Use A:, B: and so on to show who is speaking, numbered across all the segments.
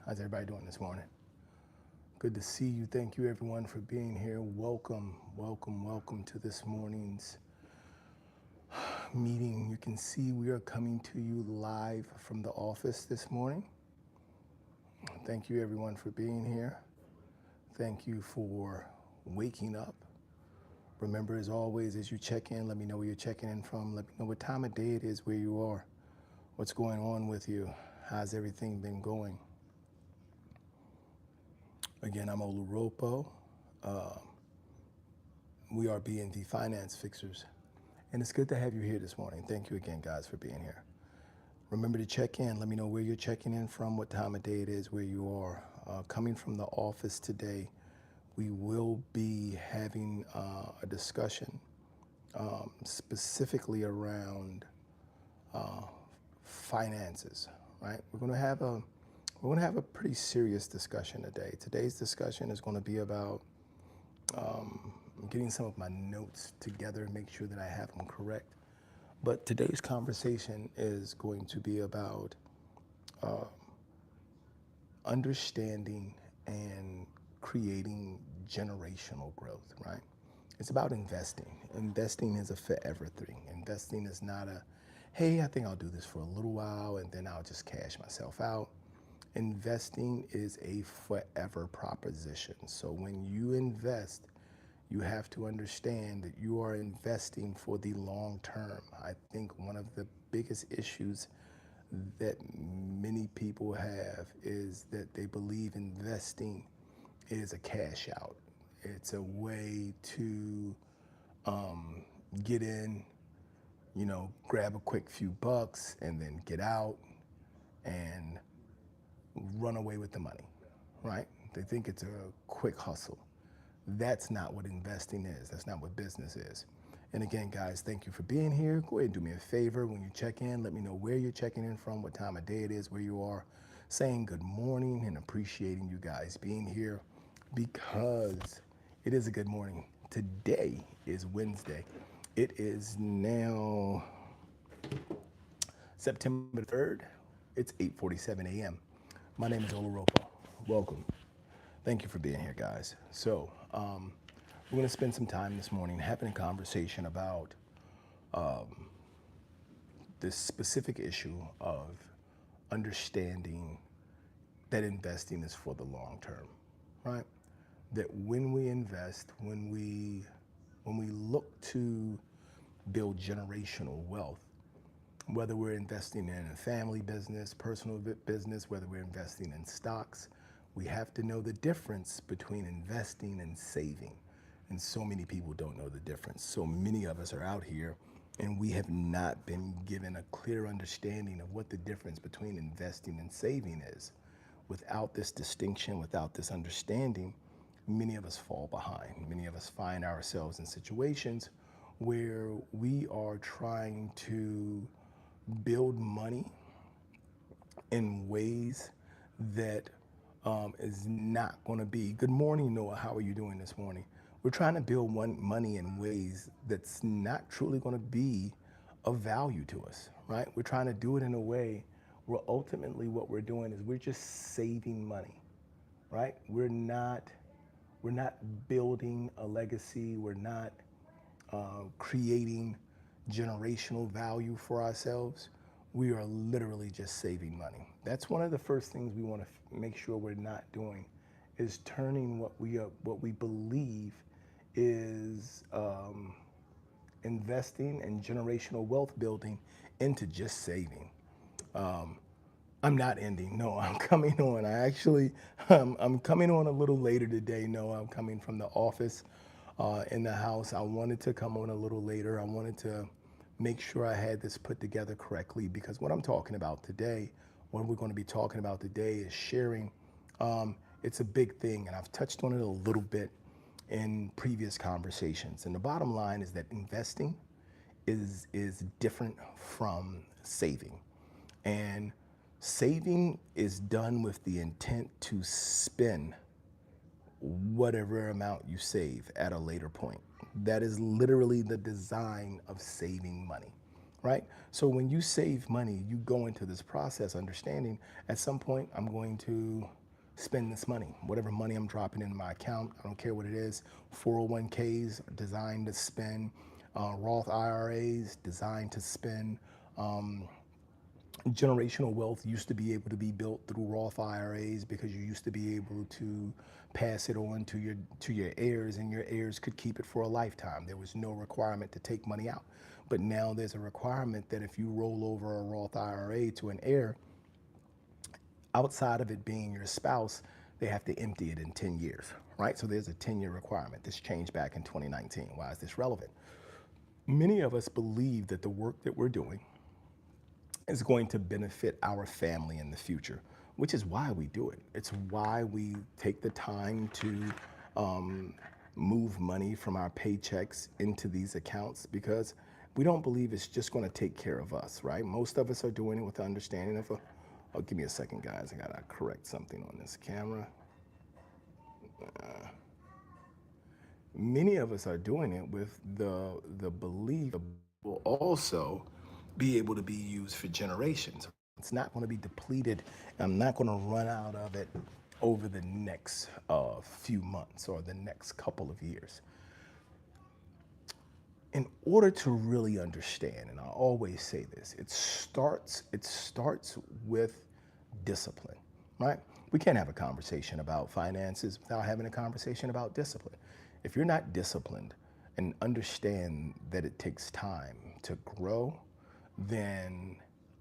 A: How's everybody doing this morning? Good to see you. Thank you, everyone, for being here. Welcome to this morning's meeting. You can see we are coming to you live from the office this morning. Thank you, everyone, for being here. Thank you for waking up. Remember, as always, as you check in, let me know where you're checking in from. Let me know what time of day it is, where you are, what's going on with you. How's everything been going? Again, I'm Oluropo. We are B&D Finance Fixers. And it's good to have you here this morning. Thank you again, guys, for being here. Remember to check in. Let me know where you're checking in from, what time of day it is, where you are. Coming from the office today, we will be having a discussion specifically around finances, right? We're going to have a pretty serious discussion today. Today's discussion is going to be about getting some of my notes together and make sure that I have them correct. But today's conversation is going to be about understanding and creating generational growth, right? It's about investing. Investing is a forever thing. Investing is not a, hey, I think I'll do this for a little while and then I'll just cash myself out. Investing is a forever proposition. So when you invest, you have to understand that you are investing for the long term. I think one of the biggest issues that many people have is that they believe investing is a cash out. It's a way to get in, grab a quick few bucks and then get out and run away with the money, right? They think it's a quick hustle. That's not what investing is. That's not what business is. And again, guys, thank you for being here. Go ahead and do me a favor. When you check in, let me know where you're checking in from, what time of day it is, where you are, saying good morning and appreciating you guys being here because it is a good morning. Today is Wednesday. It is now September 3rd. It's 8:47 a.m. My name is Oluropo. Welcome. Thank you for being here, guys. So we're going to spend some time this morning having a conversation about this specific issue of understanding that investing is for the long term, right? That when we invest, when we look to build generational wealth, whether we're investing in a family business, personal business, whether we're investing in stocks, we have to know the difference between investing and saving. And so many people don't know the difference. So many of us are out here and we have not been given a clear understanding of what the difference between investing and saving is. Without this distinction, without this understanding, many of us fall behind. Many of us find ourselves in situations where we are trying to build money in ways that is not going to be. Good morning, Noah. How are you doing this morning? We're trying to build money in ways that's not truly going to be of value to us, right? We're trying to do it in a way where ultimately what we're doing is we're just saving money, right? We're not building a legacy. We're not creating generational value for ourselves. We are literally just saving money. That's one of the first things we want to make sure we're not doing, is turning what we believe is investing and generational wealth building into just saving. I'm not ending. No, I'm coming on. I'm coming on a little later today. No, I'm coming from the office in the house. I wanted to come on a little later. I wanted to make sure I had this put together correctly, because what I'm talking about today, what we're going to be talking about today is sharing. It's a big thing, and I've touched on it a little bit in previous conversations. And the bottom line is that investing is different from saving. And saving is done with the intent to spend whatever amount you save at a later point. That is literally the design of saving money, right? So when you save money, you go into this process understanding at some point I'm going to spend this money. Whatever money I'm dropping into my account, I don't care what it is. 401ks are designed to spend. Roth IRAs designed to spend. Generational wealth used to be able to be built through Roth IRAs because you used to be able to pass it on to your heirs, and your heirs could keep it for a lifetime. There was no requirement to take money out. But now there's a requirement that if you roll over a Roth IRA to an heir, outside of it being your spouse, they have to empty it in 10 years, right? So there's a 10-year requirement. This changed back in 2019. Why is this relevant? Many of us believe that the work that we're doing is going to benefit our family in the future, which is why we do it. It's why we take the time to move money from our paychecks into these accounts, because we don't believe it's just going to take care of us, right? Most of us are doing it with the understanding of oh, give me a second, guys. I gotta correct something on this camera. Many of us are doing it with the belief that will also be able to be used for generations. It's not going to be depleted. I'm not going to run out of it over the next few months or the next couple of years. In order to really understand, and I always say this, it starts with discipline, right? We can't have a conversation about finances without having a conversation about discipline. If you're not disciplined and understand that it takes time to grow, then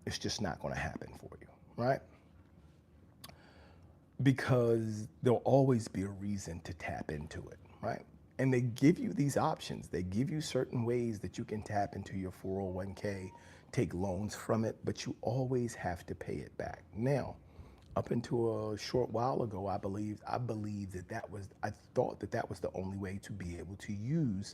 A: it's just not going to happen for you, right? Because there'll always be a reason to tap into it, right? And they give you these options. They give you certain ways that you can tap into your 401k, take loans from it, but you always have to pay it back. Now, up until a short while ago, I thought that was the only way to be able to use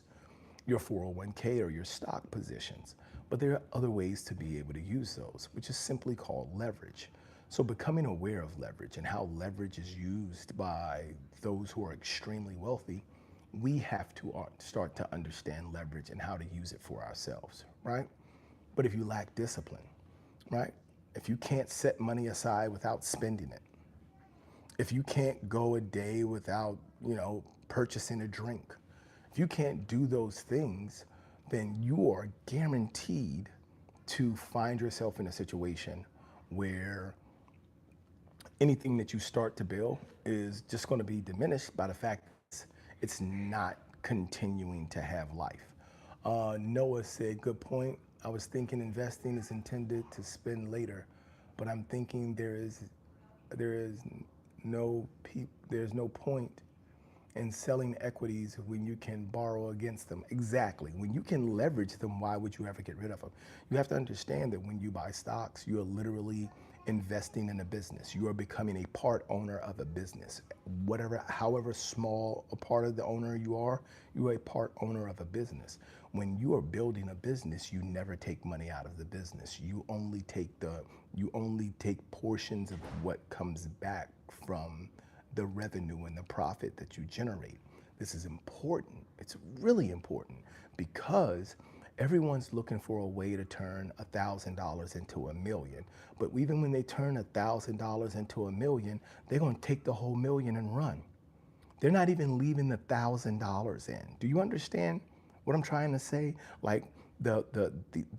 A: your 401k or your stock positions. But there are other ways to be able to use those, which is simply called leverage. So becoming aware of leverage and how leverage is used by those who are extremely wealthy, we have to start to understand leverage and how to use it for ourselves, right? But if you lack discipline, right? If you can't set money aside without spending it, if you can't go a day without, purchasing a drink, if you can't do those things, then you are guaranteed to find yourself in a situation where anything that you start to build is just going to be diminished by the fact that it's not continuing to have life. Noah said, good point. I was thinking investing is intended to spend later, but I'm thinking there's no point in selling equities when you can borrow against them. Exactly. When you can leverage them, why would you ever get rid of them? You have to understand that when you buy stocks, you are literally investing in a business. You are becoming a part owner of a business. However small a part of the owner you are a part owner of a business. When you are building a business, you never take money out of the business. You only take portions of what comes back from the revenue and the profit that you generate. This is important. It's really important because everyone's looking for a way to turn $1,000 into $1 million. But even when they turn $1,000 into $1 million, they're going to take the whole million and run. They're not even leaving the $1,000 in. Do you understand what I'm trying to say? Like the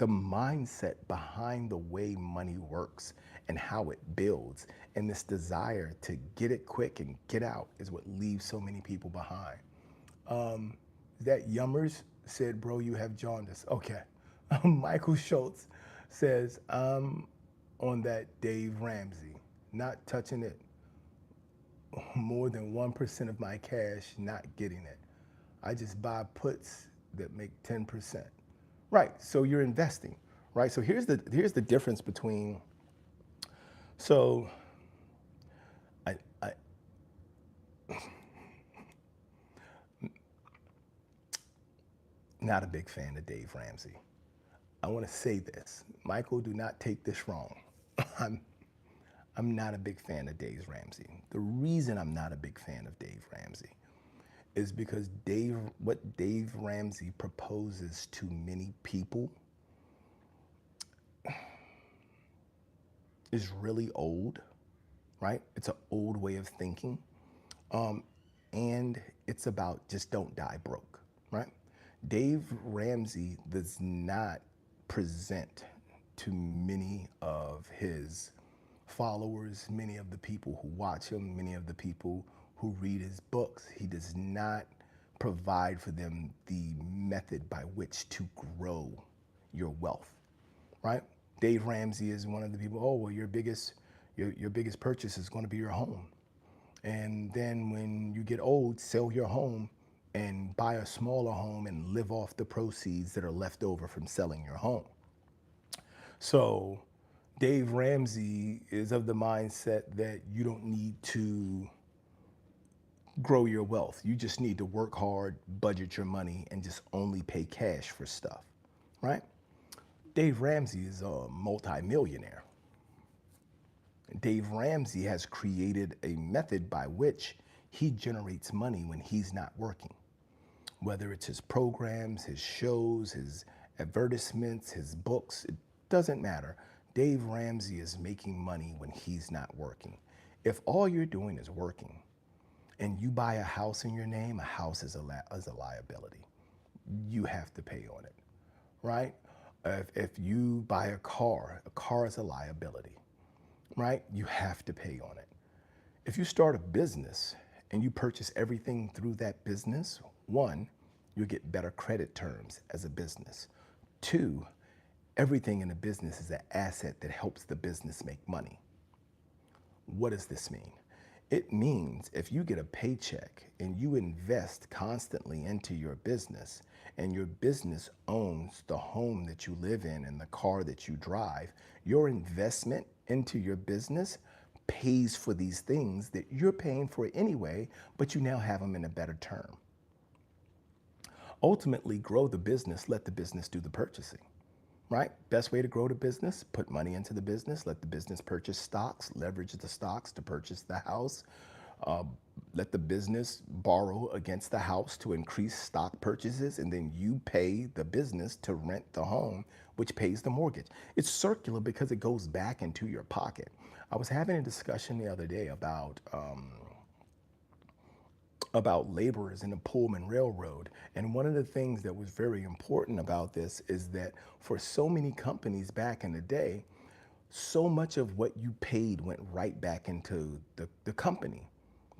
A: mindset behind the way money works and how it builds, and this desire to get it quick and get out is what leaves so many people behind. That Yummers said, bro, you have jaundice. Okay. Michael Schultz says, I'm on that Dave Ramsey, not touching it. More than 1% of my cash, not getting it. I just buy puts that make 10%. Right, so you're investing, right? So here's the difference between, so I not a big fan of Dave Ramsey. I want to say this, Michael, do not take this wrong. I'm not a big fan of Dave Ramsey. The reason I'm not a big fan of Dave Ramsey is because what Dave Ramsey proposes to many people is really old, right? It's an old way of thinking. And it's about just don't die broke, right? Dave Ramsey does not present to many of his followers, many of the people who watch him, many of the people who read his books. He does not provide for them the method by which to grow your wealth, right? Dave Ramsey is one of the people, oh, well, your biggest purchase is going to be your home. And then when you get old, sell your home and buy a smaller home and live off the proceeds that are left over from selling your home. So Dave Ramsey is of the mindset that you don't need to grow your wealth. You just need to work hard, budget your money, and just only pay cash for stuff, right? Dave Ramsey is a multimillionaire. Dave Ramsey has created a method by which he generates money when he's not working. Whether it's his programs, his shows, his advertisements, his books, it doesn't matter. Dave Ramsey is making money when he's not working. If all you're doing is working and you buy a house in your name, a house is a liability. You have to pay on it, right? If you buy a car is a liability, right? You have to pay on it. If you start a business and you purchase everything through that business, one, you'll get better credit terms as a business. Two, everything in a business is an asset that helps the business make money. What does this mean? It means if you get a paycheck and you invest constantly into your business and your business owns the home that you live in and the car that you drive, your investment into your business pays for these things that you're paying for anyway, but you now have them in a better term. Ultimately, grow the business, let the business do the purchasing, right? Best way to grow the business, put money into the business, let the business purchase stocks, leverage the stocks to purchase the house, let the business borrow against the house to increase stock purchases, and then you pay the business to rent the home, which pays the mortgage. It's circular because it goes back into your pocket. I was having a discussion the other day about laborers in the Pullman Railroad. And one of the things that was very important about this is that for so many companies back in the day, so much of what you paid went right back into the company.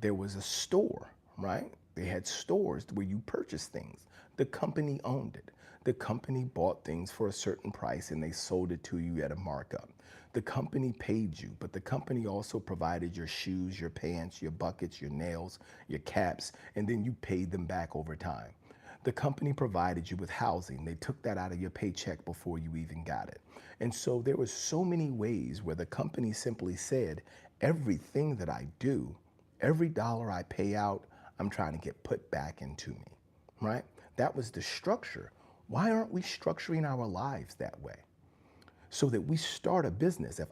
A: There was a store, right? They had stores where you purchased things. The company owned it. The company bought things for a certain price and they sold it to you at a markup. The company paid you, but the company also provided your shoes, your pants, your buckets, your nails, your caps, and then you paid them back over time. The company provided you with housing. They took that out of your paycheck before you even got it. And so there were so many ways where the company simply said, everything that I do, every dollar I pay out, I'm trying to get put back into me, right? That was the structure. Why aren't we structuring our lives that way? So that we start a business. If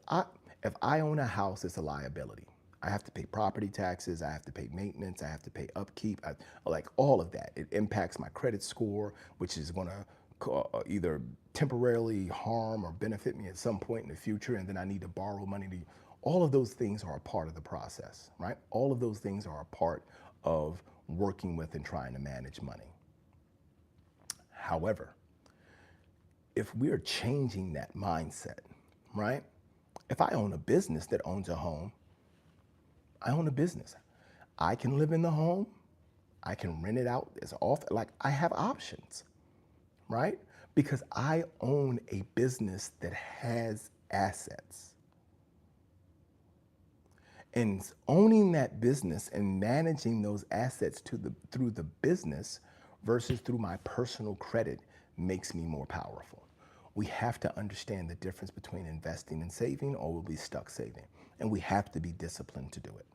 A: I own a house, it's a liability. I have to pay property taxes, I have to pay maintenance, I have to pay upkeep, like all of that. It impacts my credit score, which is gonna either temporarily harm or benefit me at some point in the future, and then I need to borrow money to, all of those things are a part of the process, right? All of those things are a part of working with and trying to manage money. However, if we're changing that mindset, right? If I own a business that owns a home, I own a business. I can live in the home. I can rent it out as often. Like I have options, right? Because I own a business that has assets. And owning that business and managing those assets through the business versus through my personal credit makes me more powerful. We have to understand the difference between investing and saving, or we'll be stuck saving. And we have to be disciplined to do it.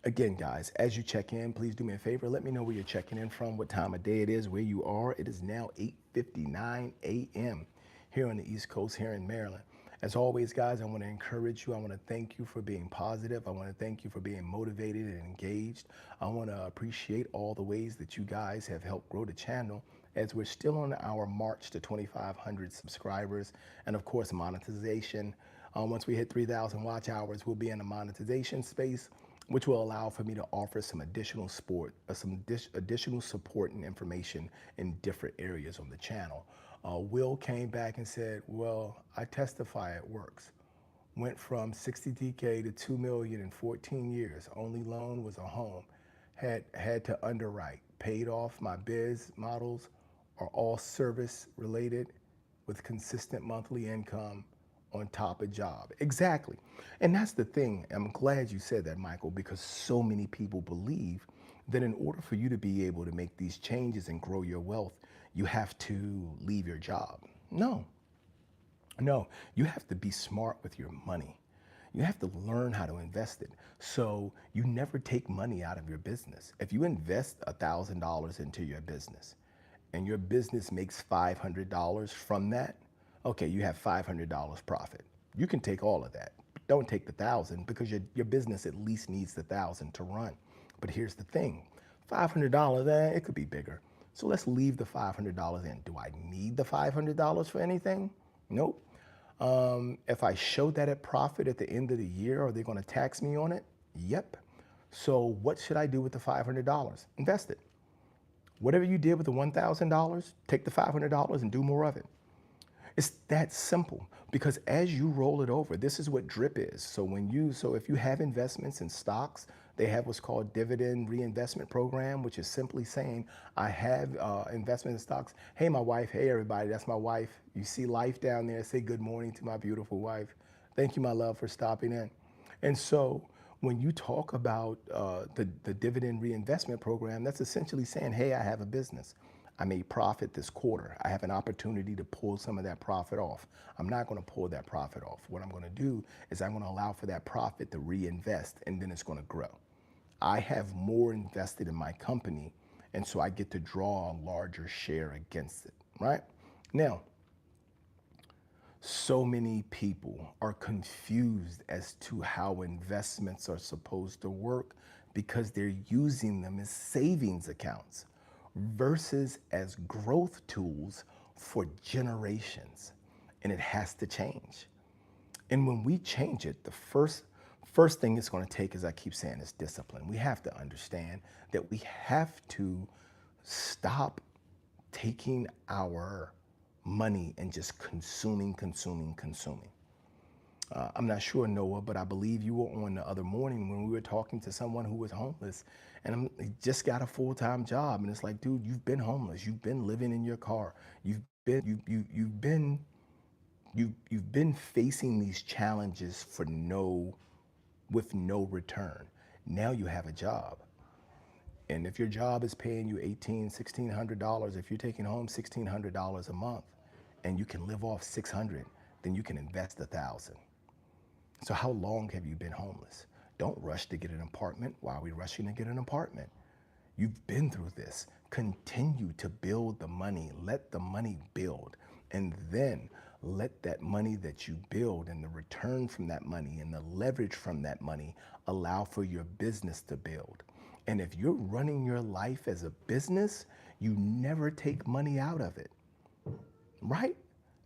A: Again, guys, as you check in, please do me a favor. Let me know where you're checking in from, what time of day it is, where you are. It is now 8:59 a.m. here on the East Coast, here in Maryland. As always, guys, I want to encourage you. I want to thank you for being positive. I want to thank you for being motivated and engaged. I want to appreciate all the ways that you guys have helped grow the channel as we're still on our march to 2,500 subscribers and, of course, monetization. Once we hit 3,000 watch hours, we'll be in a monetization space, which will allow for me to offer some additional additional support and information in different areas on the channel. Will came back and said, well, I testify it works. Went from 60DK to 2 million in 14 years. Only loan was a home. Had to underwrite. Paid off my biz models are all service related with consistent monthly income on top of job. Exactly. And that's the thing. I'm glad you said that, Michael, because so many people believe that in order for you to be able to make these changes and grow your wealth, you have to leave your job. No, no, you have to be smart with your money. You have to learn how to invest it. So you never take money out of your business. If you invest $1,000 into your business and your business makes $500 from that, okay, you have $500 profit. You can take all of that. Don't take the 1,000 because your business at least needs the 1,000 to run. But here's the thing, $500, it could be bigger. So let's leave the $500 in. Do I need the $500 for anything? Nope. If I show that at profit at the end of the year, are they going to tax me on it? Yep. So what should I do with the $500? Invest it. Whatever you did with the $1,000, take the $500 and do more of it. It's that simple, because as you roll it over, this is what DRIP is. So if you have investments in stocks, they have what's called dividend reinvestment program, which is simply saying, I have investment in stocks. Hey, my wife. Hey, everybody. That's my wife. You see Life down there. Say good morning to my beautiful wife. Thank you, my love, for stopping in. And so when you talk about the dividend reinvestment program, that's essentially saying, hey, I have a business. I made profit this quarter. I have an opportunity to pull some of that profit off. I'm not going to pull that profit off. What I'm going to do is I'm going to allow for that profit to reinvest, and then it's going to grow. I have more invested in my company, and so I get to draw a larger share against it, right? Now, so many people are confused as to how investments are supposed to work because they're using them as savings accounts versus as growth tools for generations. And it has to change. And when we change it, the first thing it's going to take, as I keep saying, is discipline. We have to understand that we have to stop taking our money and just consuming. I'm not sure, Noah, but I believe you were on the other morning when we were talking to someone who was homeless and he just got a full-time job. And it's like, dude, you've been homeless. You've been living in your car. You've been facing these challenges with no return. Now you have a job. And if your job is paying you $1,600, if you're taking home $1,600 a month and you can live off $600, then you can invest $1,000. So how long have you been homeless? Don't rush to get an apartment. Why are we rushing to get an apartment? You've been through this. Continue to build the money. Let the money build. And then let that money that you build and the return from that money and the leverage from that money allow for your business to build. And if you're running your life as a business, you never take money out of it, right?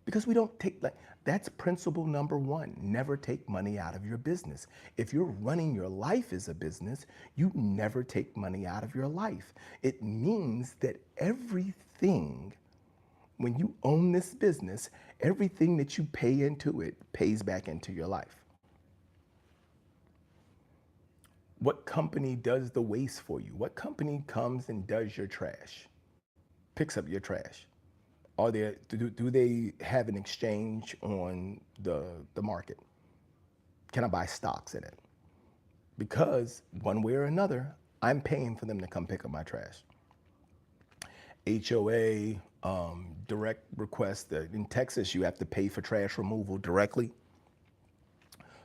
A: Because we don't take, that's principle number one, never take money out of your business. If you're running your life as a business, you never take money out of your life. It means that everything, when you own this business, everything that you pay into it pays back into your life. What company does the waste for you? What company comes and does your trash, picks up your trash? Do they have an exchange on the market? Can I buy stocks in it? Because one way or another, I'm paying for them to come pick up my trash. HOA, direct request. In Texas, you have to pay for trash removal directly.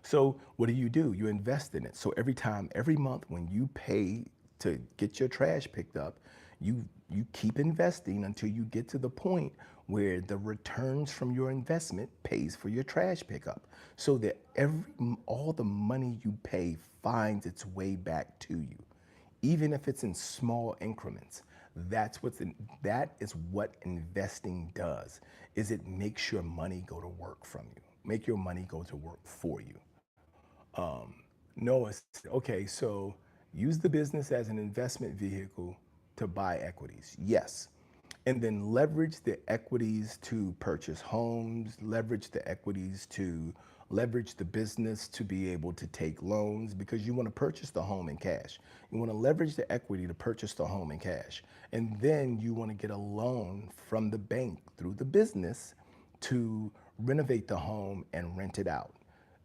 A: So what do? You invest in it. So every month when you pay to get your trash picked up, you keep investing until you get to the point where the returns from your investment pays for your trash pickup. So that all the money you pay finds its way back to you, even if it's in small increments. That is what investing does, is it makes your money go to work from you. make your money go to work for you. Noah said, okay, so use the business as an investment vehicle to buy equities. Yes. And then leverage the equities to purchase homes, leverage the equities to leverage the business to be able to take loans because you want to purchase the home in cash. You want to leverage the equity to purchase the home in cash. And then you want to get a loan from the bank through the business to renovate the home and rent it out.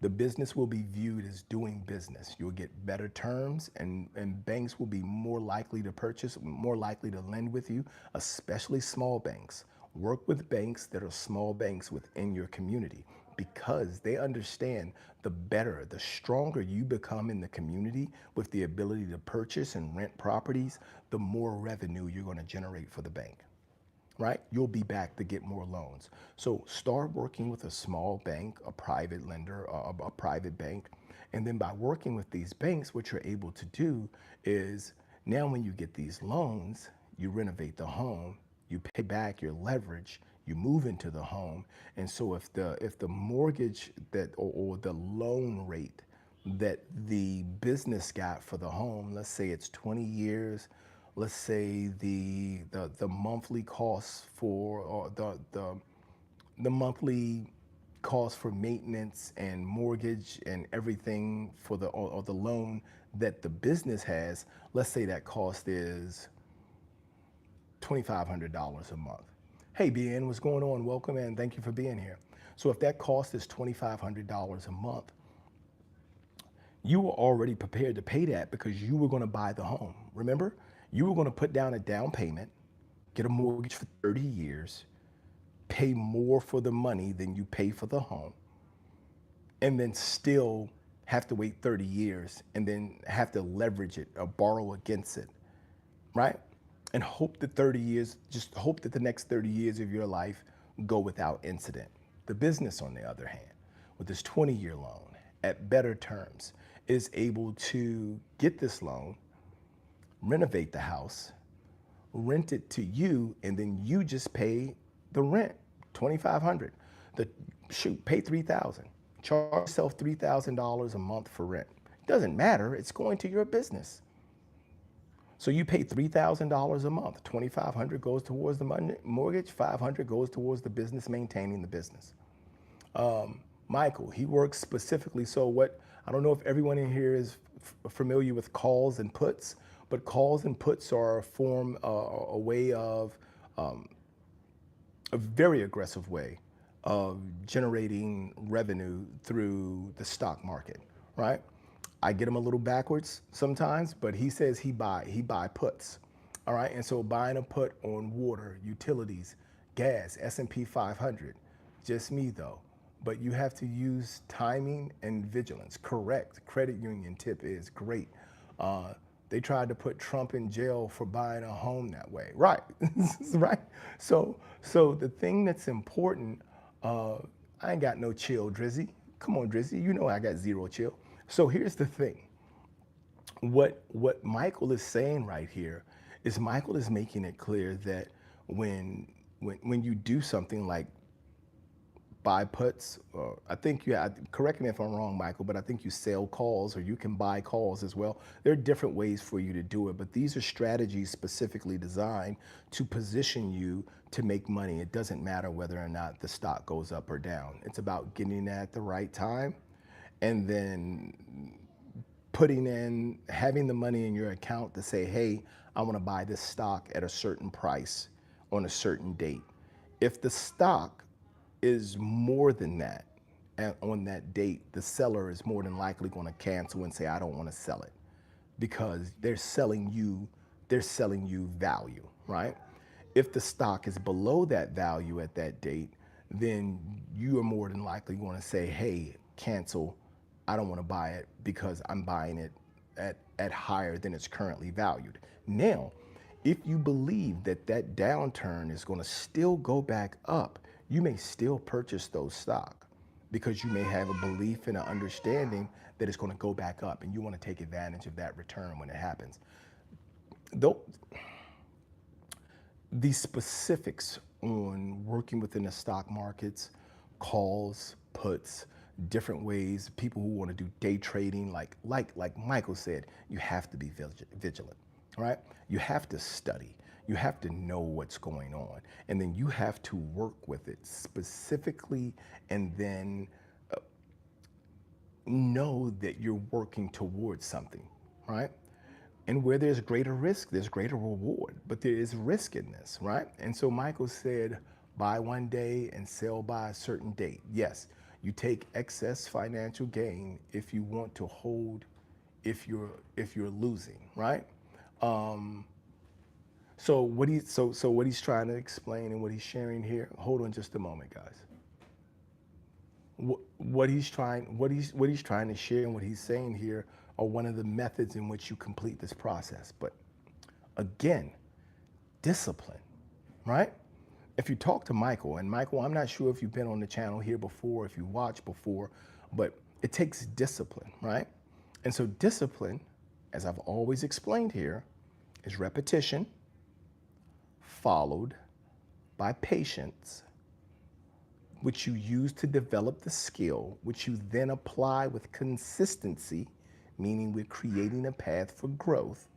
A: The business will be viewed as doing business. You'll get better terms and banks will be more likely to purchase, more likely to lend with you, especially small banks. Work with banks that are small banks within your community because they understand the better, the stronger you become in the community with the ability to purchase and rent properties, the more revenue you're going to generate for the bank, right? You'll be back to get more loans. So start working with a small bank, a private lender, a private bank. And then by working with these banks, what you're able to do is now when you get these loans, you renovate the home, you pay back your leverage, you move into the home. And so if the mortgage that or the loan rate that the business got for the home, let's say it's 20 years, let's say the monthly costs for or the monthly cost for maintenance and mortgage and everything for the or the loan that the business has, let's say that cost is $2,500 a month. Hey, BN, what's going on? Welcome and thank you for being here. So if that cost is $2,500 a month, you were already prepared to pay that because you were going to buy the home. Remember, you were going to put down a down payment, get a mortgage for 30 years, pay more for the money than you pay for the home, and then still have to wait 30 years and then have to leverage it or borrow against it, right? And hope that 30 years, just hope that the next 30 years of your life go without incident. The business, on the other hand, with this 20-year loan at better terms, is able to get this loan, renovate the house, rent it to you, and then you just pay the rent, $2,500. Pay $3,000. Charge yourself $3,000 a month for rent. It doesn't matter. It's going to your business. So you pay $3,000 a month. $2,500 goes towards the mortgage. $500 goes towards the business, maintaining the business. Michael, he works specifically. So what, I don't know if everyone in here is familiar with calls and puts, but calls and puts are a form, a way of, a very aggressive way of generating revenue through the stock market, right? I get him a little backwards sometimes, but he says he buy puts, all right? And so buying a put on water, utilities, gas, S&P 500, just me though. But you have to use timing and vigilance. Correct. Credit union tip is great. They tried to put Trump in jail for buying a home that way. Right. Right. So the thing that's important, I ain't got no chill, Drizzy. Come on, Drizzy. You know I got zero chill. So here's the thing. What Michael is saying right here is Michael is making it clear that when you do something like buy puts, I think correct me if I'm wrong, Michael, but I think you sell calls or you can buy calls as well. There are different ways for you to do it, but these are strategies specifically designed to position you to make money. It doesn't matter whether or not the stock goes up or down. It's about getting at the right time and then having the money in your account to say, hey, I want to buy this stock at a certain price on a certain date. If the stock is more than that, and on that date, the seller is more than likely going to cancel and say, I don't want to sell it because they're selling you value, right? If the stock is below that value at that date, then you are more than likely going to say, hey, cancel. I don't want to buy it because I'm buying it at higher than it's currently valued. Now, if you believe that that downturn is going to still go back up, you may still purchase those stock because you may have a belief and an understanding that it's going to go back up and you want to take advantage of that return when it happens. Though the specifics on working within the stock markets, calls, puts, different ways, people who want to do day trading, like Michael said, you have to be vigilant, right? You have to study. You have to know what's going on. And then you have to work with it specifically, and then know that you're working towards something, right? And where there's greater risk, there's greater reward, but there is risk in this, right? And so Michael said, buy one day and sell by a certain date. Yes, you take excess financial gain if you want to hold, if you're losing, right? So what he's trying to explain and what he's sharing here. Hold on just a moment, guys. What he's trying to share and what he's saying here are one of the methods in which you complete this process. But again, discipline, right? If you talk to Michael, and Michael, I'm not sure if you've been on the channel here before, if you watched before, but it takes discipline, right? And so discipline, as I've always explained here, is repetition followed by patience, which you use to develop the skill, which you then apply with consistency, meaning we're creating a path for growth.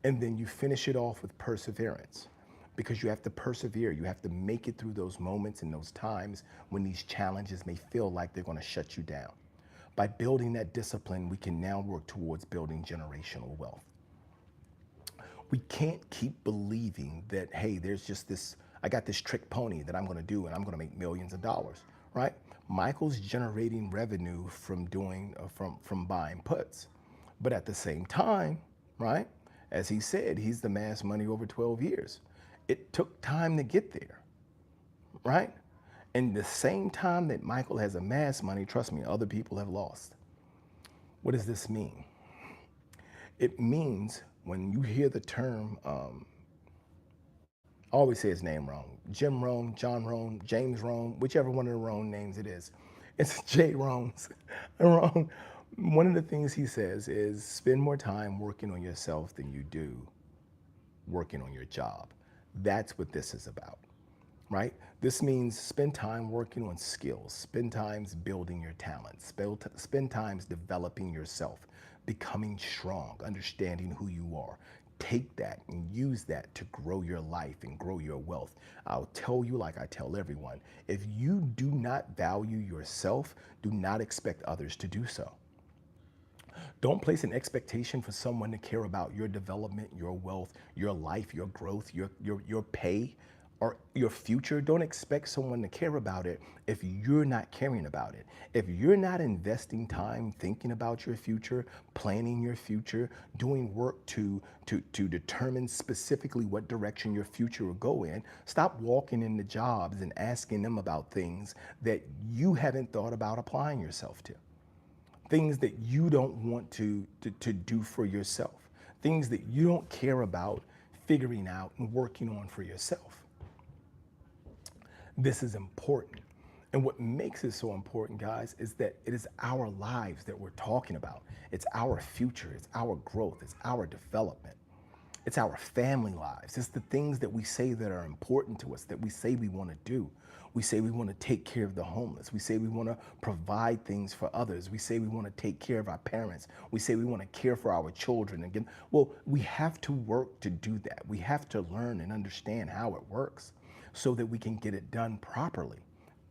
A: And then you finish it off with perseverance, because you have to persevere. You have to make it through those moments and those times when these challenges may feel like they're going to shut you down. By building that discipline, we can now work towards building generational wealth. We can't keep believing that, hey, there's just this, I got this trick pony that I'm going to do and I'm going to make millions of dollars, right? Michael's generating revenue from doing, from buying puts. But at the same time, right, as he said, he's amassed money over 12 years. It took time to get there, right? And the same time that Michael has amassed money, trust me, other people have lost. What does this mean? It means when you hear the term, I always say his name wrong, Jim Rohn, John Rohn, James Rohn, whichever one of the Rohn names it is. It's J. Rohn's. Rohn. One of the things he says is spend more time working on yourself than you do working on your job. That's what this is about, right? This means spend time working on skills, spend time building your talents, spend time developing yourself, becoming strong, understanding who you are. Take that and use that to grow your life and grow your wealth. I'll tell you, like I tell everyone, if you do not value yourself, do not expect others to do so. Don't place an expectation for someone to care about your development, your wealth, your life, your growth, your pay, or your future. Don't expect someone to care about it if you're not caring about it. If you're not investing time thinking about your future, planning your future, doing work to determine specifically what direction your future will go in, stop walking into jobs and asking them about things that you haven't thought about applying yourself to. Things that you don't want to do for yourself. Things that you don't care about figuring out and working on for yourself. This is important. And what makes it so important, guys, is that it is our lives that we're talking about. It's our future, it's our growth, it's our development. It's our family lives. It's the things that we say that are important to us, that we say we want to do. We say we want to take care of the homeless. We say we want to provide things for others. We say we want to take care of our parents. We say we want to care for our children. Again, well, we have to work to do that. We have to learn and understand how it works so that we can get it done properly.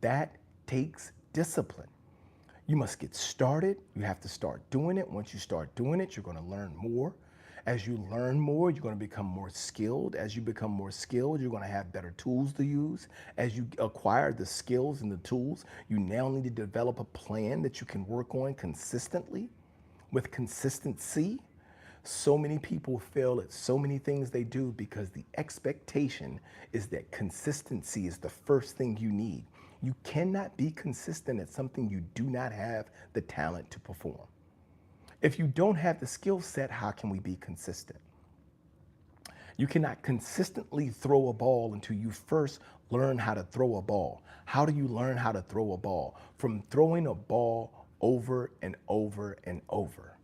A: That takes discipline. You must get started. You have to start doing it. Once you start doing it, you're going to learn more. As you learn more, you're going to become more skilled. As you become more skilled, you're going to have better tools to use. As you acquire the skills and the tools, you now need to develop a plan that you can work on consistently. With consistency, so many people fail at so many things they do because the expectation is that consistency is the first thing you need. You cannot be consistent at something you do not have the talent to perform. If you don't have the skill set, how can we be consistent? You cannot consistently throw a ball until you first learn how to throw a ball. How do you learn how to throw a ball? From throwing a ball over and over and over.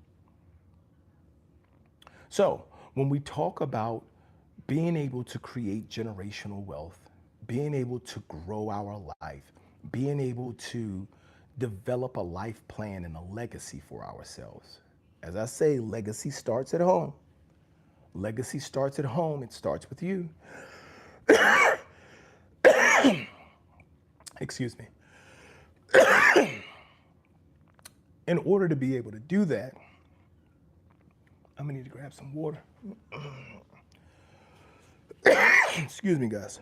A: So when we talk about being able to create generational wealth, being able to grow our life, being able to develop a life plan and a legacy for ourselves. As I say, legacy starts at home. Legacy starts at home. It starts with you. Excuse me. In order to be able to do that, I'm gonna need to grab some water. Excuse me, guys.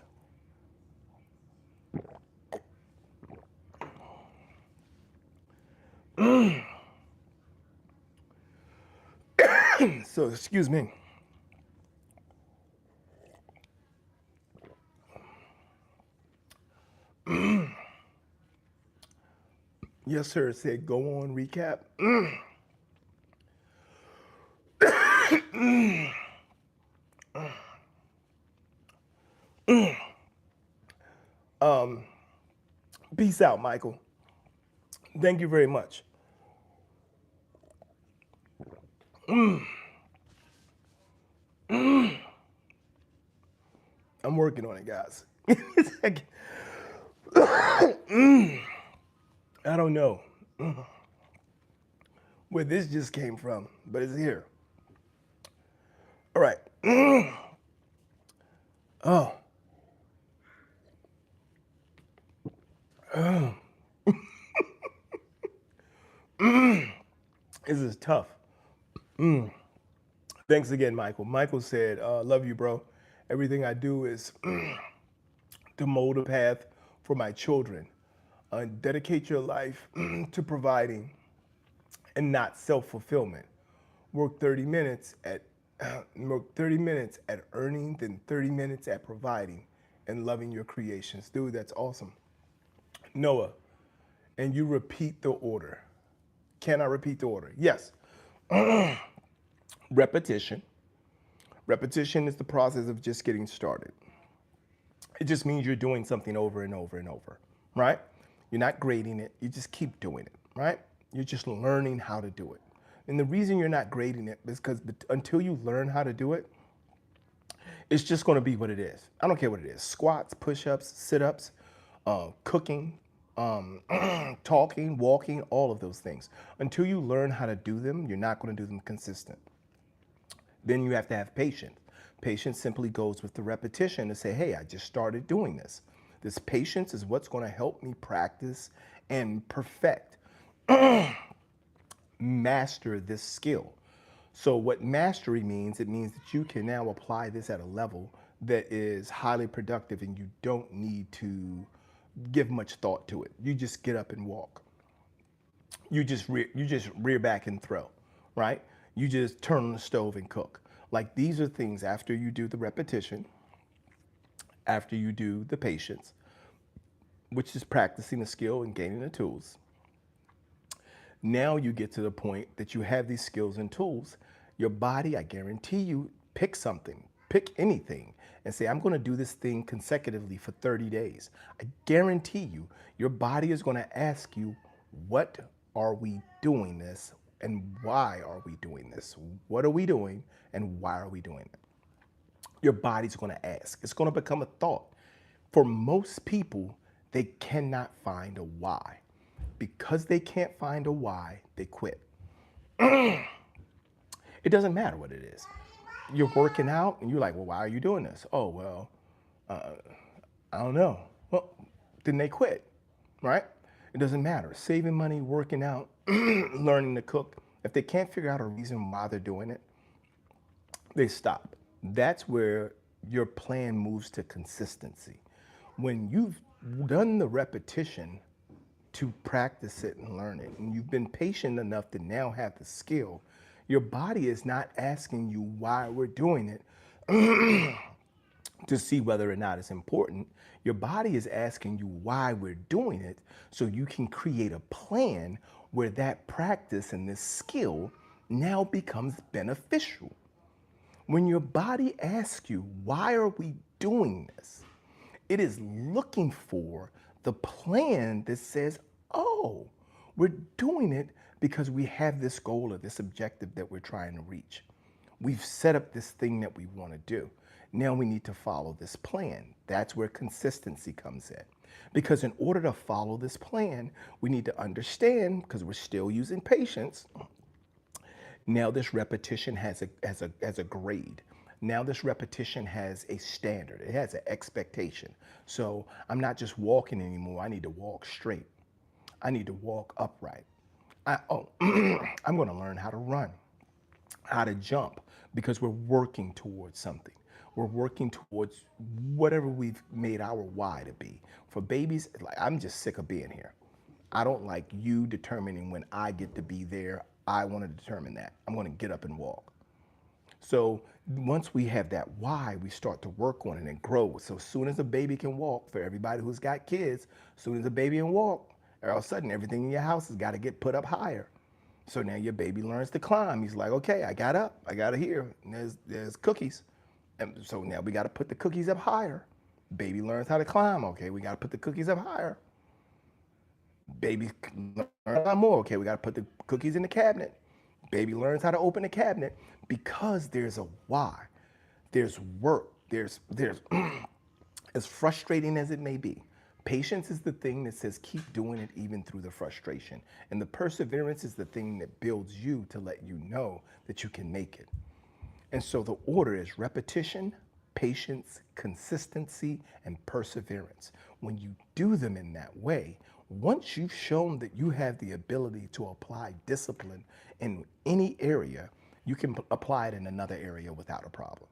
A: So, excuse me. Yes, sir. It said go on, recap. Peace out, Michael. Thank you very much. I'm working on it, guys. I don't know where this just came from, but it's here. All right. Oh. This is tough. Thanks again, Michael. Michael said, love you, bro. Everything I do is to mold a path for my children. Dedicate your life to providing and not self-fulfillment. Work 30 minutes at earning, then 30 minutes at providing and loving your creations. Dude, that's awesome. Noah, and you repeat the order. Can I repeat the order? Yes. Repetition. Repetition is the process of just getting started. It just means you're doing something over and over and over, right? You're not grading it. You just keep doing it, right? You're just learning how to do it. And the reason you're not grading it is because until you learn how to do it, it's just going to be what it is. I don't care what it is. Squats, push-ups, sit-ups, cooking, talking, walking, all of those things. Until you learn how to do them, you're not going to do them consistent. Then you have to have patience. Patience simply goes with the repetition to say, hey, I just started doing this. This patience is what's going to help me practice and perfect, master this skill. So what mastery means, it means that you can now apply this at a level that is highly productive and you don't need to give much thought to it. You just get up and walk. You just rear back and throw, right? You just turn on the stove and cook. Like these are things after you do the repetition, after you do the patience, which is practicing the skill and gaining the tools. Now you get to the point that you have these skills and tools. Your body, I guarantee you, pick something, pick anything and say, I'm going to do this thing consecutively for 30 days. I guarantee you, your body is going to ask you, what are we doing this and why are we doing this? What are we doing and why are we doing it? Your body's going to ask. It's going to become a thought. For most people, they cannot find a why. Because they can't find a why, they quit. It doesn't matter what it is. You're working out and you're like, well, why are you doing this? Oh, well, I don't know. Well, then they quit, right? It doesn't matter. Saving money, working out, learning to cook. If they can't figure out a reason why they're doing it, they stop. That's where your plan moves to consistency. When you've done the repetition to practice it and learn it, and you've been patient enough to now have the skill, your body is not asking you why we're doing it to see whether or not it's important. Your body is asking you why we're doing it so you can create a plan where that practice and this skill now becomes beneficial. When your body asks you, why are we doing this? It is looking for the plan that says, oh, we're doing it because we have this goal or this objective that we're trying to reach. We've set up this thing that we want to do. Now we need to follow this plan. That's where consistency comes in. Because in order to follow this plan, we need to understand, because we're still using patience, now this repetition has a grade. Now this repetition has a standard. It has an expectation. So I'm not just walking anymore. I need to walk straight. I need to walk upright. I'm going to learn how to run, how to jump, because we're working towards something. We're working towards whatever we've made our why to be. For babies, like, I'm just sick of being here. I don't like you determining when I get to be there. I want to determine that. I'm going to get up and walk. So once we have that why, we start to work on it and grow. So as soon as a baby can walk, for everybody who's got kids, as soon as a baby can walk, all of a sudden everything in your house has got to get put up higher. So now your baby learns to climb. He's like, okay, I got up, I got to here. And there's cookies. And so now we got to put the cookies up higher. Baby learns how to climb. Okay, we got to put the cookies up higher. Baby learns a lot more. Okay, we got to put the cookies in the cabinet. Baby learns how to open the cabinet, because there's a why. There's work. There's as frustrating as it may be. Patience is the thing that says keep doing it even through the frustration. And the perseverance is the thing that builds you to let you know that you can make it. And so the order is repetition, patience, consistency, and perseverance. When you do them in that way, once you've shown that you have the ability to apply discipline in any area, you can apply it in another area without a problem.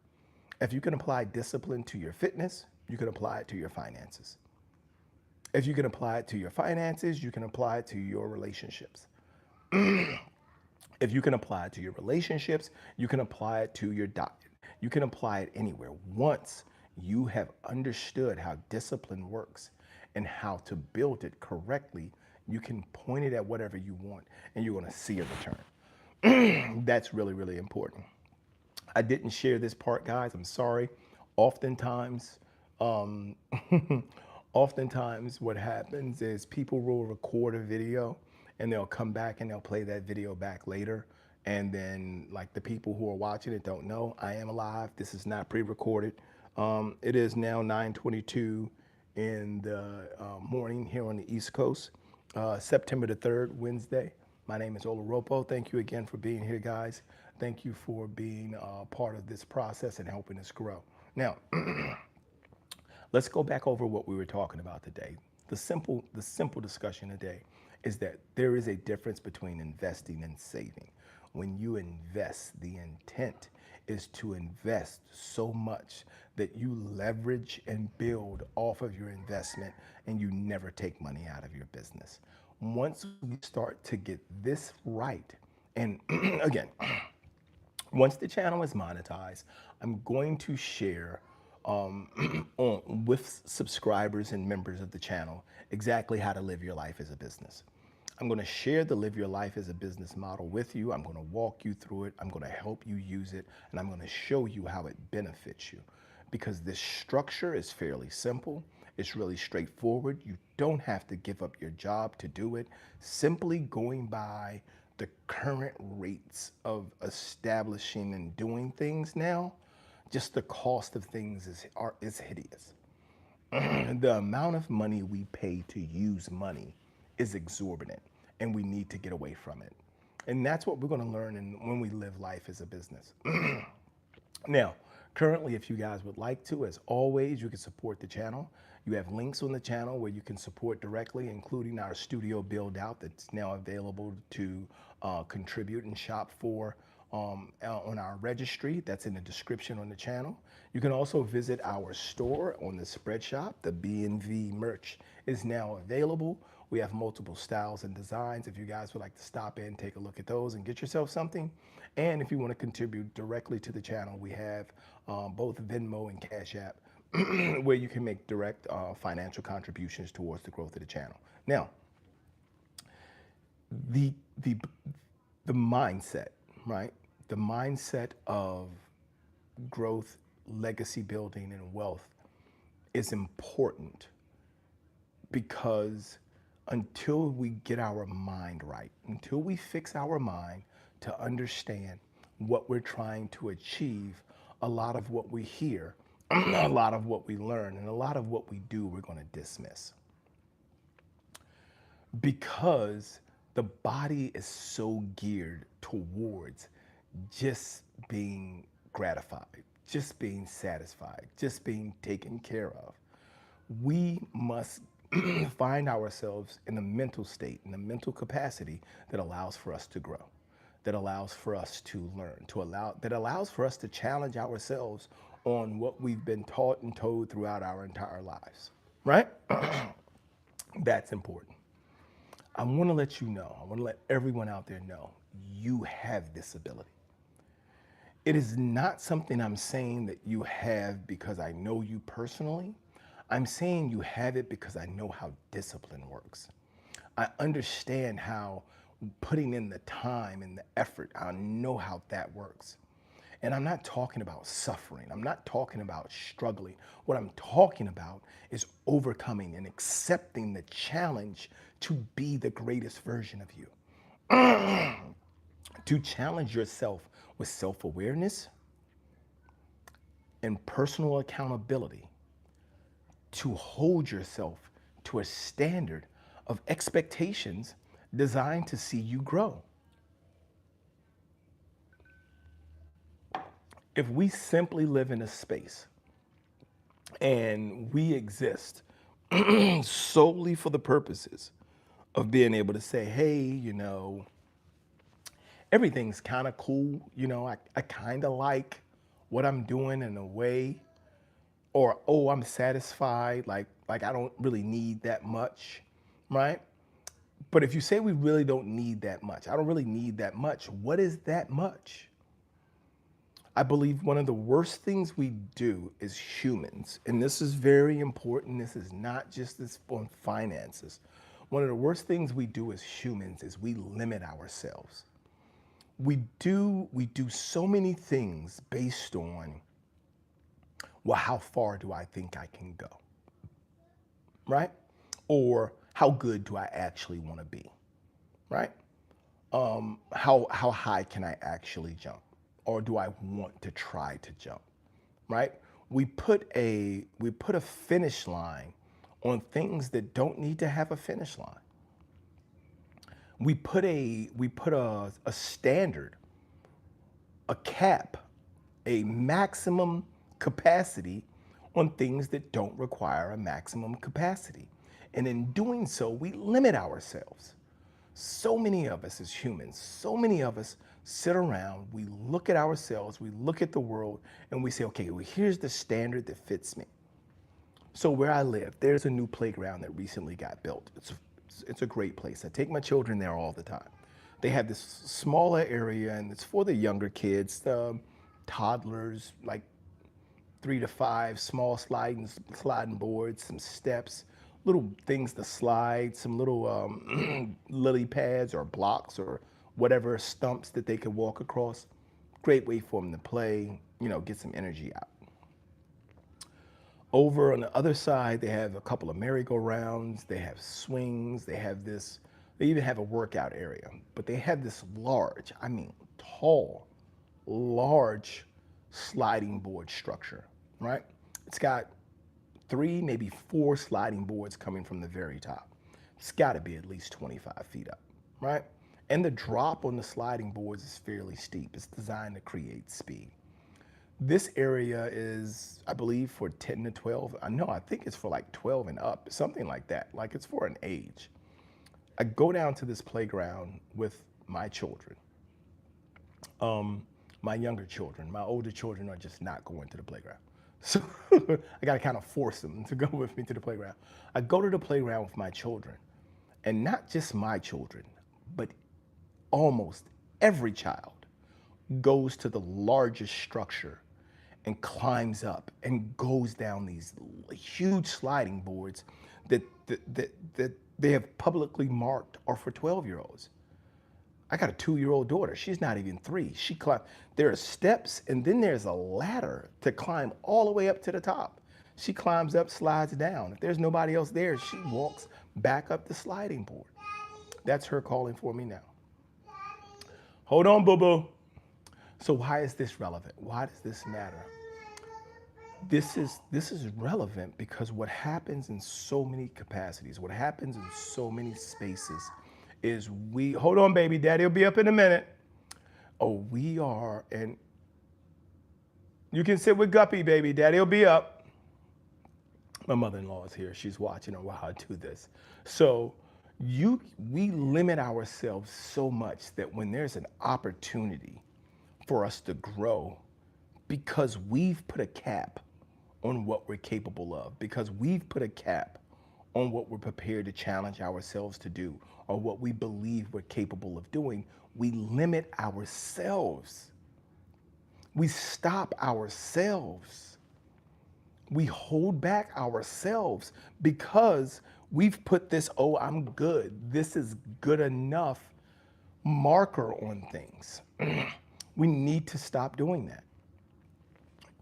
A: If you can apply discipline to your fitness, you can apply it to your finances. If you can apply it to your finances, you can apply it to your relationships. If you can apply it to your relationships, you can apply it to your diet. You can apply it anywhere. Once you have understood how discipline works and how to build it correctly, you can point it at whatever you want and you're going to see a return. That's really, really important. I didn't share this part, guys. I'm sorry. Oftentimes, um, oftentimes what happens is people will record a video and they'll come back and they'll play that video back later. And then, like, the people who are watching it don't know I am alive. This is not pre-recorded. It is now 9:22 in the morning here on the East Coast, September the 3rd, Wednesday. My name is Oloropo. Thank you again for being here, guys. Thank you for being part of this process and helping us grow. Now, let's go back over what we were talking about today. The simple discussion today is that there is a difference between investing and saving. When you invest, the intent is to invest so much that you leverage and build off of your investment and you never take money out of your business. Once we start to get this right, and again, once the channel is monetized, I'm going to share with subscribers and members of the channel exactly how to live your life as a business. I'm going to share the live your life as a business model with you. I'm going to walk you through it. I'm going to help you use it. And I'm going to show you how it benefits you. Because this structure is fairly simple. It's really straightforward. You don't have to give up your job to do it. Simply going by the current rates of establishing and doing things now, just the cost of things is hideous. The amount of money we pay to use money is exorbitant, and we need to get away from it. And that's what we're going to learn when we live life as a business. Now, currently, if you guys would like to, as always, you can support the channel. You have links on the channel where you can support directly, including our studio build out that's now available to contribute and shop for on our registry. That's in the description on the channel. You can also visit our store on the spread shop. The B&V merch is now available. We have multiple styles and designs. If you guys would like to stop in, take a look at those and get yourself something. And if you want to contribute directly to the channel, we have both Venmo and Cash App where you can make direct financial contributions towards the growth of the channel. Now, the mindset, right? The mindset of growth, legacy building, and wealth is important, because until we get our mind right, until we fix our mind to understand what we're trying to achieve, a lot of what we hear, a lot of what we learn, and a lot of what we do, we're going to dismiss. because the body is so geared towards just being gratified, just being satisfied, just being taken care of. We must find ourselves in the mental state, in the mental capacity that allows for us to grow, that allows for us to learn, that allows for us to challenge ourselves on what we've been taught and told throughout our entire lives, right? That's important. I want to let you know, I want to let everyone out there know, you have this ability. It is not something I'm saying that you have because I know you personally. I'm saying you have it because I know how discipline works. I understand how putting in the time and the effort, I know how that works. And I'm not talking about suffering. I'm not talking about struggling. What I'm talking about is overcoming and accepting the challenge to be the greatest version of you. To challenge yourself with self-awareness and personal accountability, to hold yourself to a standard of expectations designed to see you grow. If we simply live in a space and we exist solely for the purposes of being able to say, hey, everything's kind of cool, I kind of like what I'm doing in a way, or oh, I'm satisfied, like I don't really need that much, right? But if you say we really don't need that much, I don't really need that much, what is that much? I believe one of the worst things we do as humans, and this is very important, this is not just this on finances. One of the worst things we do as humans is we limit ourselves. We do so many things based on, well, how far do I think I can go, right? Or how good do I actually want to be, right? How high can I actually jump? Or do I want to try to jump, right? We put a finish line on things that don't need to have a finish line. We put a standard, a cap, a maximum capacity on things that don't require a maximum capacity. And in doing so, we limit ourselves. So many of us as humans, so many of us sit around, we look at ourselves, we look at the world, and we say, okay, well, here's the standard that fits me. So where I live, there's a new playground that recently got built. It's a great place. I take my children there all the time. They have this smaller area, and it's for the younger kids, toddlers, like 3 to 5, small sliding boards, some steps, little things to slide, some little lily pads or blocks or whatever stumps that they could walk across. Great way for them to play, get some energy out. Over on the other side, they have a couple of merry-go-rounds, they have swings, they even have a workout area, but they have this large, tall, large sliding board structure, right? It's got 3, maybe 4 sliding boards coming from the very top. It's got to be at least 25 feet up, right? And the drop on the sliding boards is fairly steep. It's designed to create speed. This area is, I believe, for 10 to 12. I think it's for like 12 and up, something like that. Like it's for an age. I go down to this playground with my children, my younger children. My older children are just not going to the playground. So I got to kind of force them to go with me to the playground. I go to the playground with my children, and not just my children, but almost every child goes to the largest structure and climbs up and goes down these huge sliding boards that they have publicly marked are for 12-year-olds. I got a 2-year-old daughter. She's not even 3. She climbed. There are steps, and then there's a ladder to climb all the way up to the top. She climbs up, slides down. If there's nobody else there, she walks back up the sliding board. That's her calling for me now. Hold on, boo-boo. So why is this relevant? Why does this matter? this is relevant because what happens in so many capacities, what happens in so many spaces is we hold on, baby, daddy will be up in a minute. Oh, we are, and you can sit with Guppy, baby, daddy will be up. My mother-in-law is here. She's watching while I do this. So we limit ourselves so much that when there's an opportunity for us to grow, because we've put a cap on what we're capable of, because we've put a cap on what we're prepared to challenge ourselves to do, or what we believe we're capable of doing, we limit ourselves. We stop ourselves. We hold back ourselves because we've put this, oh, I'm good, this is good enough marker on things. We need to stop doing that.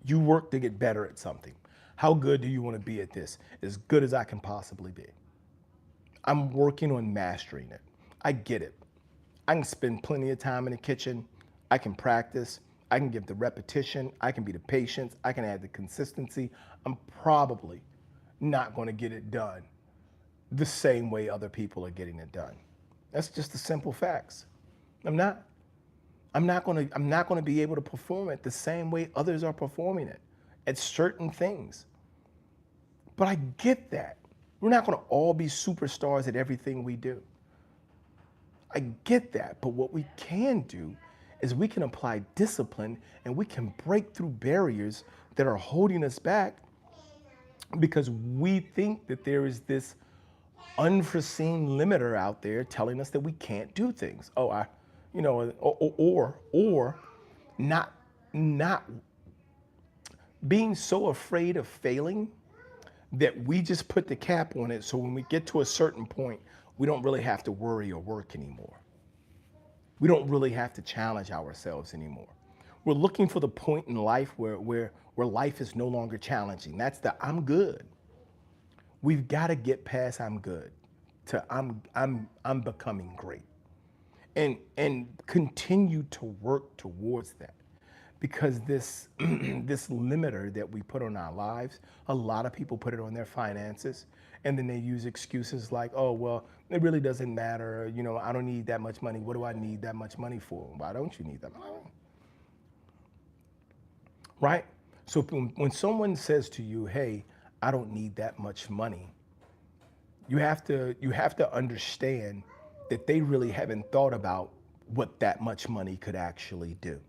A: You work to get better at something. How good do you want to be at this? As good as I can possibly be. I'm working on mastering it. I get it. I can spend plenty of time in the kitchen. I can practice. I can give the repetition. I can be the patience. I can add the consistency. I'm probably not going to get it done the same way other people are getting it done. That's just the simple facts. I'm not. I'm not going to be able to perform it the same way others are performing it at certain things. But I get that. We're not going to all be superstars at everything we do. I get that. But what we can do is we can apply discipline and we can break through barriers that are holding us back because we think that there is this unforeseen limiter out there telling us that we can't do things. Oh, or not being so afraid of failing that we just put the cap on it. So when we get to a certain point, we don't really have to worry or work anymore. We don't really have to challenge ourselves anymore. We're looking for the point in life where life is no longer challenging. That's the I'm good. We've got to get past I'm good to I'm becoming great. And continue to work towards that. Because this this limiter that we put on our lives, a lot of people put it on their finances, and then they use excuses like, oh, well, it really doesn't matter, I don't need that much money. What do I need that much money for? Why don't you need that money? Right? So when someone says to you, hey, I don't need that much money, you have to understand that they really haven't thought about what that much money could actually do.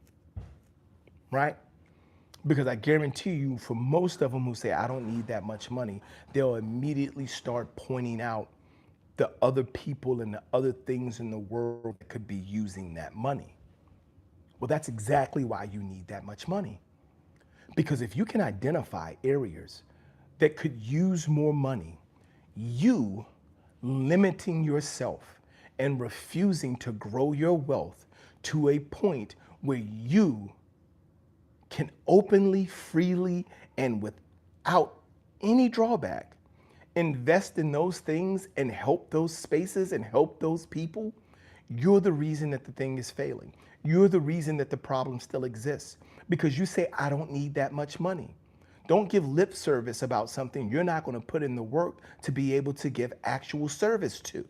A: Right? Because I guarantee you, for most of them who say, I don't need that much money, they'll immediately start pointing out the other people and the other things in the world that could be using that money. Well, that's exactly why you need that much money. Because if you can identify areas that could use more money, you limiting yourself and refusing to grow your wealth to a point where you can openly, freely, and without any drawback invest in those things and help those spaces and help those people, you're the reason that the thing is failing. You're the reason that the problem still exists because you say, I don't need that much money. Don't give lip service about something you're not going to put in the work to be able to give actual service to.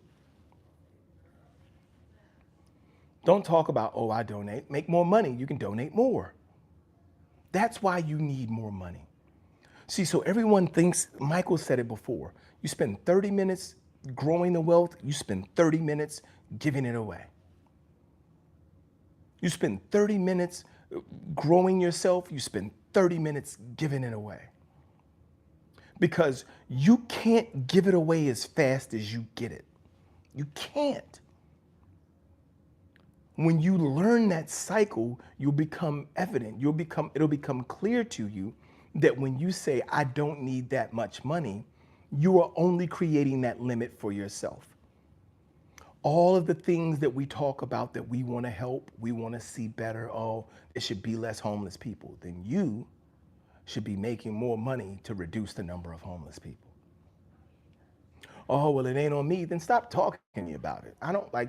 A: Don't talk about, oh, I donate. Make more money. You can donate more. That's why you need more money. See, so everyone thinks, Michael said it before, you spend 30 minutes growing the wealth, you spend 30 minutes giving it away. You spend 30 minutes growing yourself, you spend 30 minutes giving it away. Because you can't give it away as fast as you get it. You can't. When you learn that cycle, you'll become evident. It'll become clear to you that when you say, I don't need that much money, you are only creating that limit for yourself. All of the things that we talk about that we want to help, we want to see better, oh, there should be less homeless people, then you should be making more money to reduce the number of homeless people. Oh, well, it ain't on me, then stop talking to me about it.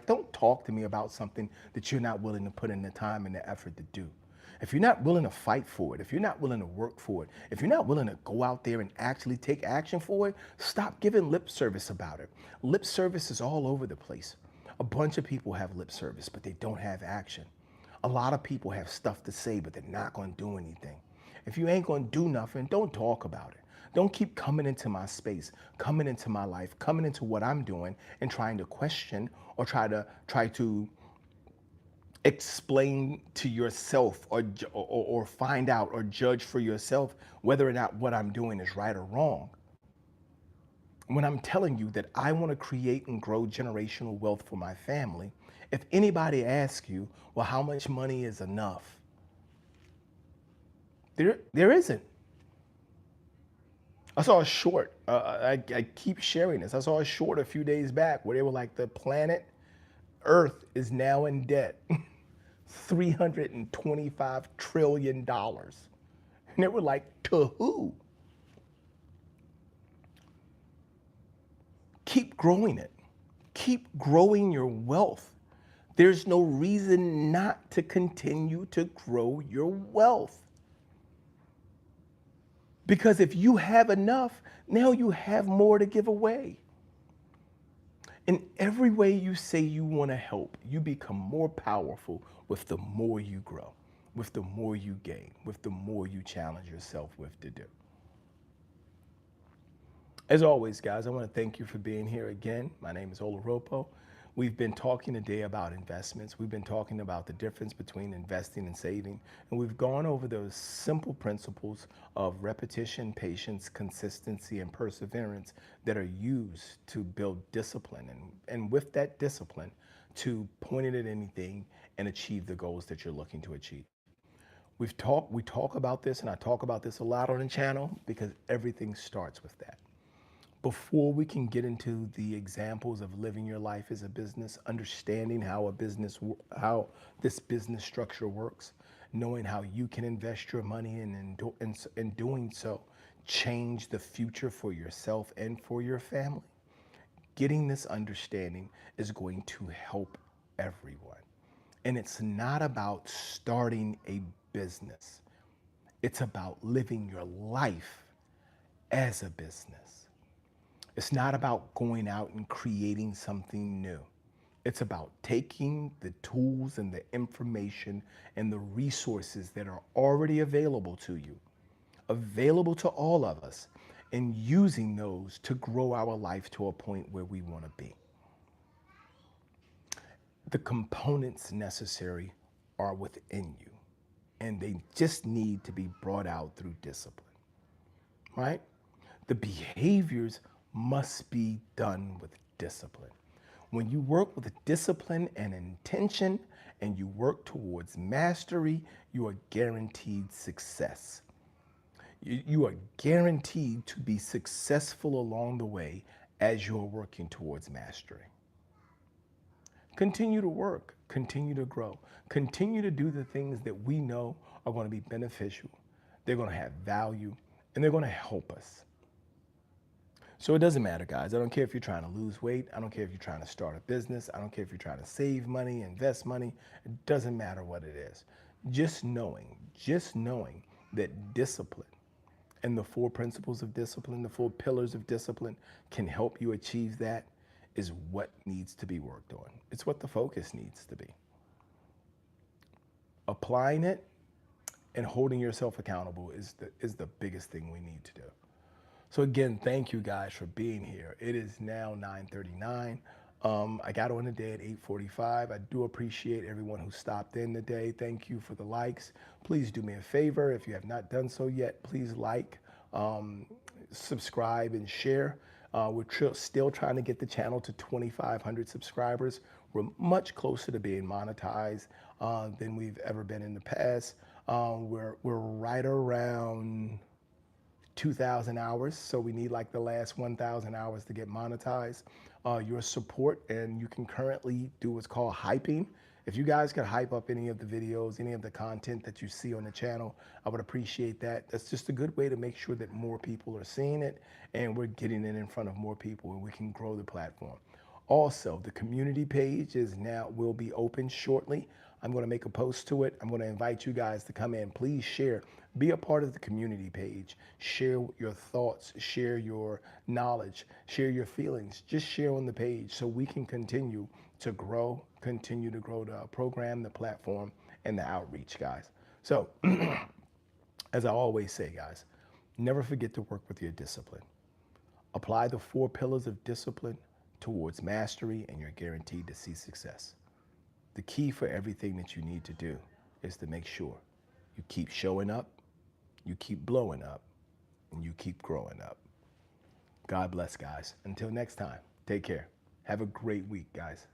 A: Don't talk to me about something that you're not willing to put in the time and the effort to do. if you're not willing to fight for it, if you're not willing to work for it, if you're not willing to go out there and actually take action for it, stop giving lip service about it. Lip service is all over the place. A bunch of people have lip service, but they don't have action. A lot of people have stuff to say, but they're not going to do anything. If you ain't going to do nothing, don't talk about it. Don't keep coming into my space, coming into my life, coming into what I'm doing and trying to question or try to explain to yourself or find out or judge for yourself whether or not what I'm doing is right or wrong. When I'm telling you that I want to create and grow generational wealth for my family, if anybody asks you, well, how much money is enough? There isn't. I saw a short, I keep sharing this. I saw a short a few days back where they were like, the planet Earth is now in debt. $325 trillion. And they were like, to who? Keep growing it. Keep growing your wealth. There's no reason not to continue to grow your wealth. Because if you have enough, now you have more to give away. In every way you say you want to help, you become more powerful with the more you grow, with the more you gain, with the more you challenge yourself with to do. As always, guys, I want to thank you for being here again. My name is Oloropo. We've been talking today about investments. We've been talking about the difference between investing and saving. And we've gone over those simple principles of repetition, patience, consistency, and perseverance that are used to build discipline. And with that discipline, to point it at anything and achieve the goals that you're looking to achieve. We talk about this, and I talk about this a lot on the channel because everything starts with that. Before we can get into the examples of living your life as a business, understanding how this business structure works, knowing how you can invest your money and in doing so, change the future for yourself and for your family. Getting this understanding is going to help everyone. And it's not about starting a business. It's about living your life as a business. It's not about going out and creating something new. It's about taking the tools and the information and the resources that are already available to you, available to all of us, and using those to grow our life to a point where we want to be. The components necessary are within you, and they just need to be brought out through discipline, right? The behaviors must be done with discipline. When you work with discipline and intention and you work towards mastery, you are guaranteed success. You are guaranteed to be successful along the way as you're working towards mastery. Continue to work, continue to grow, continue to do the things that we know are going to be beneficial, they're going to have value, and they're going to help us. So it doesn't matter, guys. I don't care if you're trying to lose weight. I don't care if you're trying to start a business. I don't care if you're trying to save money, invest money. It doesn't matter what it is. Just knowing that discipline and the 4 principles of discipline, the 4 pillars of discipline can help you achieve that is what needs to be worked on. It's what the focus needs to be. Applying it and holding yourself accountable is the biggest thing we need to do. So again, thank you guys for being here. It is now 9:39. I got on the day at 8:45. I do appreciate everyone who stopped in today. Thank you for the likes. Please do me a favor. If you have not done so yet, please like, subscribe, and share. We're still trying to get the channel to 2,500 subscribers. We're much closer to being monetized than we've ever been in the past. We're right around 2,000 hours, so we need like the last 1,000 hours to get monetized. Your support, and you can currently do what's called hyping. If you guys could hype up any of the videos, any of the content that you see on the channel, I would appreciate that. That's just a good way to make sure that more people are seeing it and we're getting it in front of more people and we can grow the platform. Also, the community page will be open shortly. I'm going to make a post to it. I'm going to invite you guys to come in. Please share. Be a part of the community page. Share your thoughts. Share your knowledge. Share your feelings. Just share on the page so we can continue to grow, the program, the platform, and the outreach, guys. So, as I always say, guys, never forget to work with your discipline. Apply the 4 pillars of discipline towards mastery, and you're guaranteed to see success. The key for everything that you need to do is to make sure you keep showing up, you keep blowing up, and you keep growing up. God bless, guys. Until next time, take care. Have a great week, guys.